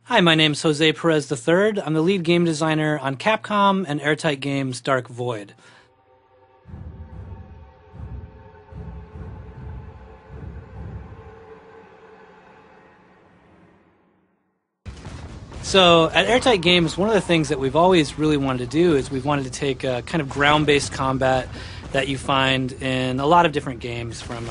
Hi, my name's Jose Perez III. I'm the lead game designer on Capcom and Airtight Games' Dark Void. So at Airtight Games, one of the things that we've always really wanted to do is we've wanted to take a kind of ground-based combat that you find in a lot of different games, from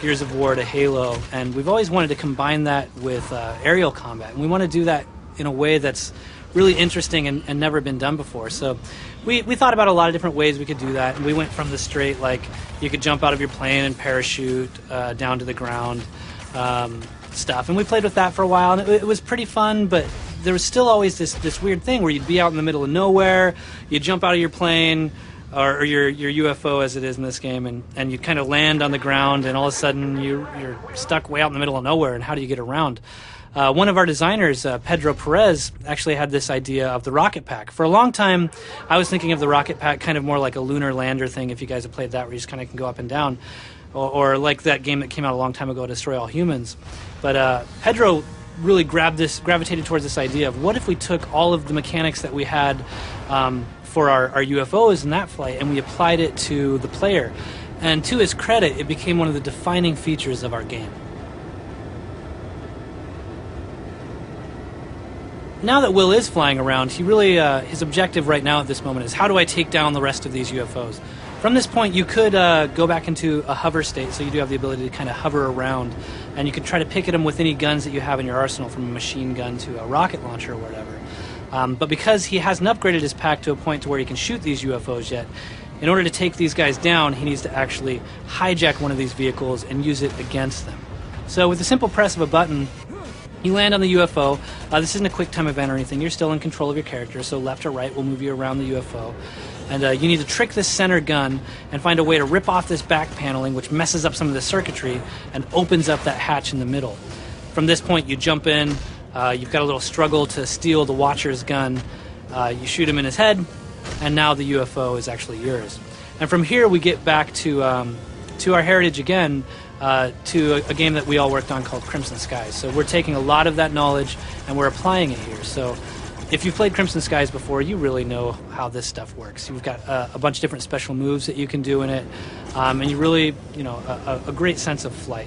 Gears of War to Halo, and we've always wanted to combine that with aerial combat. And we want to do that in a way that's really interesting and never been done before. So we thought about a lot of different ways we could do that, and we went from the straight, like, you could jump out of your plane and parachute down to the ground stuff. And we played with that for a while, and it was pretty fun, but there was still always this weird thing where you'd be out in the middle of nowhere, you'd jump out of your plane, or your UFO as it is in this game, and you kind of land on the ground, and all of a sudden you're stuck way out in the middle of nowhere, and how do you get around? One of our designers, Pedro Perez, actually had this idea of the rocket pack. For a long time, I was thinking of the rocket pack kind of more like a lunar lander thing, if you guys have played that, where you just kind of can go up and down, or like that game that came out a long time ago, Destroy All Humans. But Pedro really gravitated towards this idea of, what if we took all of the mechanics that we had for our UFOs in that flight, and we applied it to the player. And to his credit, it became one of the defining features of our game. Now that Will is flying around, he really his objective right now at this moment is, how do I take down the rest of these UFOs? From this point, you could go back into a hover state, so you do have the ability to kind of hover around, and you can try to pick at them with any guns that you have in your arsenal, from a machine gun to a rocket launcher or whatever. But because he hasn't upgraded his pack to a point to where he can shoot these UFOs yet, in order to take these guys down, he needs to actually hijack one of these vehicles and use it against them. So with the simple press of a button, you land on the UFO. This isn't a quick time event or anything. You're still in control of your character, so left or right will move you around the UFO. And you need to trick this center gun and find a way to rip off this back paneling, which messes up some of the circuitry and opens up that hatch in the middle. From this point, you jump in. You've got a little struggle to steal the Watcher's gun. You shoot him in his head, and now the UFO is actually yours. And from here, we get back to our heritage again, to a game that we all worked on called Crimson Skies. So we're taking a lot of that knowledge and we're applying it here. So if you've played Crimson Skies before, you really know how this stuff works. You've got a bunch of different special moves that you can do in it, and you really, a great sense of flight.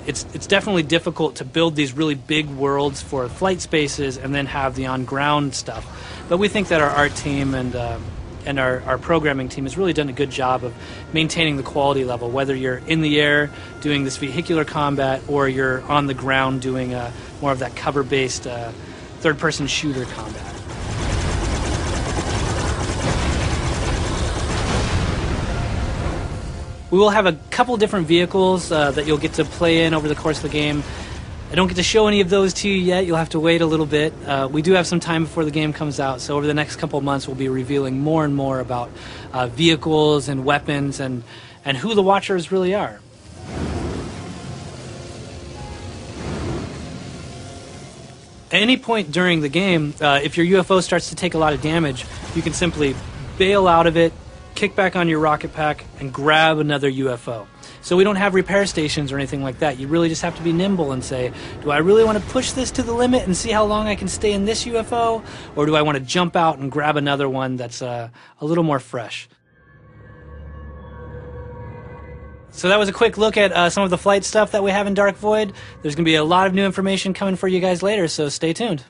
It's definitely difficult to build these really big worlds for flight spaces and then have the on-ground stuff. But we think that our art team and our programming team has really done a good job of maintaining the quality level, whether you're in the air doing this vehicular combat or you're on the ground doing more of that cover-based third-person shooter combat. We will have a couple different vehicles that you'll get to play in over the course of the game. I don't get to show any of those to you yet. You'll have to wait a little bit. We do have some time before the game comes out, so over the next couple of months we'll be revealing more and more about vehicles and weapons and who the Watchers really are. At any point during the game, if your UFO starts to take a lot of damage, you can simply bail out of it, kick back on your rocket pack, and grab another UFO. So we don't have repair stations or anything like that. You really just have to be nimble and say, do I really want to push this to the limit and see how long I can stay in this UFO? Or do I want to jump out and grab another one that's a little more fresh? So that was a quick look at some of the flight stuff that we have in Dark Void. There's going to be a lot of new information coming for you guys later, so stay tuned.